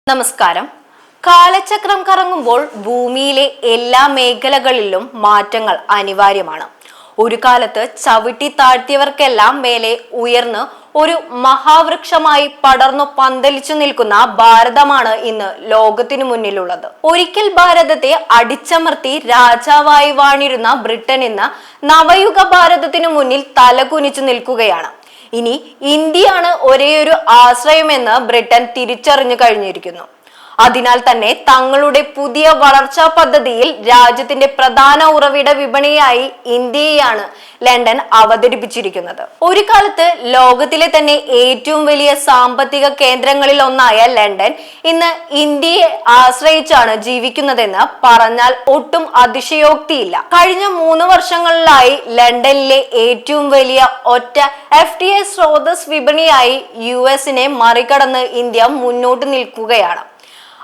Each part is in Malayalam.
നമസ്കാരം. കാലചക്രം കറങ്ങുമ്പോൾ ഭൂമിയിലെ എല്ലാ മേഖലകളിലും മാറ്റങ്ങൾ അനിവാര്യമാണ്. ഒരു കാലത്ത് ചവിട്ടി താഴ്ത്തിയവർക്കെല്ലാം മേലെ ഉയർന്ന് ഒരു മഹാവൃക്ഷമായി പടർന്നു പന്തലിച്ചു നിൽക്കുന്ന ഭാരതമാണ് ഇന്ന് ലോകത്തിനു മുന്നിലുള്ളത്. ഒരിക്കൽ ഭാരതത്തെ അടിച്ചമർത്തി രാജാവായി വാണിരുന്ന ബ്രിട്ടൻ ഇന്ന് നവയുഗ ഭാരതത്തിനു മുന്നിൽ തലകുനിച്ചു നിൽക്കുകയാണ്. ഇനി ഇന്ത്യയാണ് ഒരേയൊരു ആശ്രയമെന്ന് ബ്രിട്ടൻ തിരിച്ചറിഞ്ഞു കഴിഞ്ഞിരിക്കുന്നു. അതിനാൽ തന്നെ തങ്ങളുടെ പുതിയ വളർച്ചാ പദ്ധതിയിൽ രാജ്യത്തിന്റെ പ്രധാന ഉറവിട വിപണിയായി ഇന്ത്യയെയാണ് ലണ്ടൻ അവതരിപ്പിച്ചിരിക്കുന്നത്. ഒരു കാലത്ത് ലോകത്തിലെ തന്നെ ഏറ്റവും വലിയ സാമ്പത്തിക കേന്ദ്രങ്ങളിൽ ഒന്നായ ലണ്ടൻ ഇന്ന് ഇന്ത്യയെ ആശ്രയിച്ചാണ് ജീവിക്കുന്നതെന്ന് പറഞ്ഞാൽ ഒട്ടും അതിശയോക്തിയില്ല. കഴിഞ്ഞ 3 വർഷങ്ങളിലായി ലണ്ടനിലെ ഏറ്റവും വലിയ ഒറ്റ FTA സ്രോതസ് വിപണിയായി US-നെ മറികടന്ന് ഇന്ത്യ മുന്നോട്ട് നിൽക്കുകയാണ്.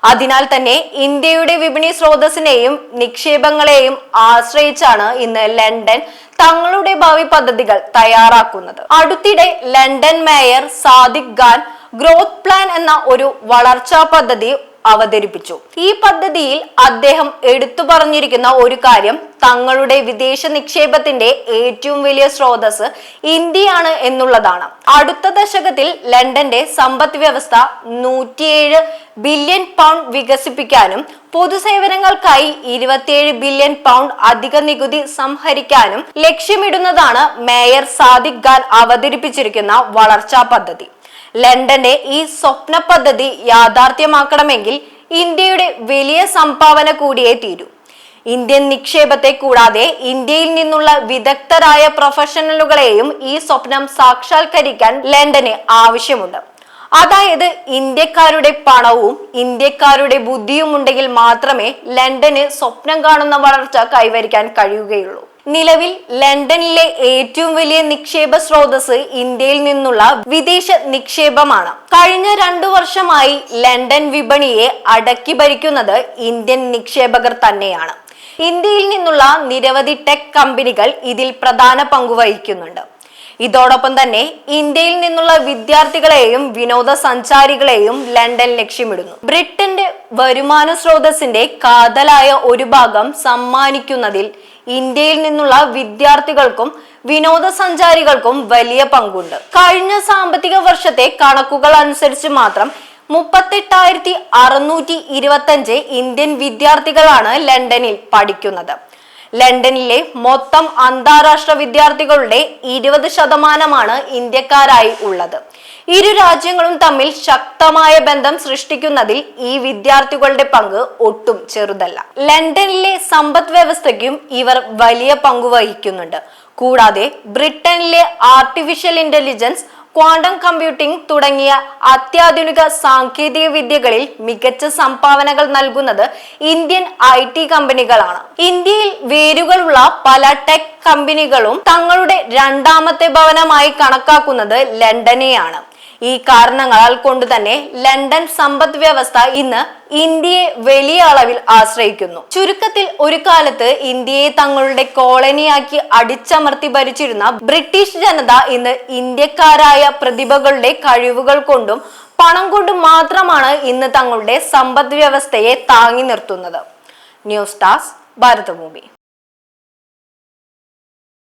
അതിനാൽ തന്നെ ഇന്ത്യയുടെ വിപണി സ്രോതസ്സിനെയും നിക്ഷേപങ്ങളെയും ആശ്രയിച്ചാണ് ഇന്ന് ലണ്ടൻ തങ്ങളുടെ ഭാവി പദ്ധതികൾ തയ്യാറാക്കുന്നത്. അടുത്തിടെ London mayor Sadiq Khan growth plan എന്ന ഒരു വളർച്ചാ പദ്ധതി അവതരിപ്പിച്ചു. ഈ പദ്ധതിയിൽ അദ്ദേഹം എടുത്തു പറഞ്ഞിരിക്കുന്ന ഒരു കാര്യം തങ്ങളുടെ വിദേശ നിക്ഷേപത്തിന്റെ ഏറ്റവും വലിയ സ്രോതസ് ഇന്ത്യയാണ് എന്നുള്ളതാണ്. അടുത്ത ദശകത്തിൽ ലണ്ടന്റെ സമ്പദ് വ്യവസ്ഥ 107 ബില്യൺ പൗണ്ട് വികസിപ്പിക്കാനും പൊതുസേവനങ്ങൾക്കായി 27 ബില്യൺ പൗണ്ട് അധിക നികുതി സംഹരിക്കാനും ലക്ഷ്യമിടുന്നതാണ് മേയർ സാദിഖ് ഖാൻ അവതരിപ്പിച്ചിരിക്കുന്ന വളർച്ചാ പദ്ധതി. ലണ്ടന്റെ ഈ സ്വപ്ന പദ്ധതി യാഥാർത്ഥ്യമാക്കണമെങ്കിൽ ഇന്ത്യയുടെ വലിയ സംഭാവന കൂടിയേ തീരൂ. ഇന്ത്യൻ നിക്ഷേപത്തെ കൂടാതെ ഇന്ത്യയിൽ നിന്നുള്ള വിദഗ്ധരായ പ്രൊഫഷണലുകളെയും ഈ സ്വപ്നം സാക്ഷാത്കരിക്കാൻ ലണ്ടന് ആവശ്യമുണ്ട്. അതായത് ഇന്ത്യക്കാരുടെ പണവും ഇന്ത്യക്കാരുടെ ബുദ്ധിയും ഉണ്ടെങ്കിൽ മാത്രമേ ലണ്ടന് സ്വപ്നം കാണുന്ന വളർച്ച കൈവരിക്കാൻ കഴിയുകയുള്ളൂ. നിലവിൽ ലണ്ടനിലെ ഏറ്റവും വലിയ നിക്ഷേപ സ്രോതസ് ഇന്ത്യയിൽ നിന്നുള്ള വിദേശ നിക്ഷേപമാണ്. കഴിഞ്ഞ 2 വർഷമായി ലണ്ടൻ വിപണിയെ അടക്കി ഭരിക്കുന്നത് ഇന്ത്യൻ നിക്ഷേപകർ തന്നെയാണ്. ഇന്ത്യയിൽ നിന്നുള്ള നിരവധി ടെക് കമ്പനികൾ ഇതിൽ പ്രധാന പങ്കുവഹിക്കുന്നുണ്ട്. ഇതോടൊപ്പം തന്നെ ഇന്ത്യയിൽ നിന്നുള്ള വിദ്യാർത്ഥികളെയും വിനോദസഞ്ചാരികളെയും ലണ്ടൻ ലക്ഷ്യമിടുന്നു. ബ്രിട്ടന്റെ വരുമാന സ്രോതസ്സിന്റെ കാതലായ ഒരു ഭാഗം സമ്മാനിക്കുന്നതിൽ ഇന്ത്യയിൽ നിന്നുള്ള വിദ്യാർത്ഥികൾക്കും വിനോദസഞ്ചാരികൾക്കും വലിയ പങ്കുണ്ട്. കഴിഞ്ഞ സാമ്പത്തിക വർഷത്തെ കണക്കുകൾ അനുസരിച്ച് മാത്രം 38,625 ഇന്ത്യൻ വിദ്യാർത്ഥികളാണ് ലണ്ടനിൽ പഠിക്കുന്നത്. ലണ്ടനിലെ മൊത്തം അന്താരാഷ്ട്ര വിദ്യാർത്ഥികളുടെ 20% ഇന്ത്യക്കാരായി ഉള്ളത്. ഇരു രാജ്യങ്ങളും തമ്മിൽ ശക്തമായ ബന്ധം സൃഷ്ടിക്കുന്നതിൽ ഈ വിദ്യാർത്ഥികളുടെ പങ്ക് ഒട്ടും ചെറുതല്ല. ലണ്ടനിലെ സമ്പദ് വ്യവസ്ഥയ്ക്കും ഇവർ വലിയ പങ്ക് വഹിക്കുന്നുണ്ട്. കൂടാതെ ബ്രിട്ടനിലെ ആർട്ടിഫിഷ്യൽ ഇന്റലിജൻസ്, ക്വാണ്ടം കമ്പ്യൂട്ടിംഗ് തുടങ്ങിയ അത്യാധുനിക സാങ്കേതിക വിദ്യകളിൽ മികച്ച സംഭാവനകൾ നൽകുന്നത് ഇന്ത്യൻ IT കമ്പനികളാണ്. ഇന്ത്യയിൽ വേരുകളുള്ള പല ടെക് കമ്പനികളും തങ്ങളുടെ 2ാമത്തെ ഭവനമായി കണക്കാക്കുന്നത് ലണ്ടനെയാണ്. ഈ കാരണങ്ങളാൽ കൊണ്ട് തന്നെ ലണ്ടൻ സമ്പദ് വ്യവസ്ഥ ഇന്ന് ഇന്ത്യയെ വലിയ അളവിൽ ആശ്രയിക്കുന്നു. ചുരുക്കത്തിൽ ഒരു കാലത്ത് ഇന്ത്യയെ തങ്ങളുടെ കോളനിയാക്കി അടിച്ചമർത്തി ഭരിച്ചിരുന്ന ബ്രിട്ടീഷ് ജനത ഇന്ന് ഇന്ത്യക്കാരായ പ്രതിഭകളുടെ കഴിവുകൾ കൊണ്ടും പണം കൊണ്ടും മാത്രമാണ് ഇന്ന് തങ്ങളുടെ സമ്പദ് വ്യവസ്ഥയെ താങ്ങി നിർത്തുന്നത്. News desk Bharathabhoomi.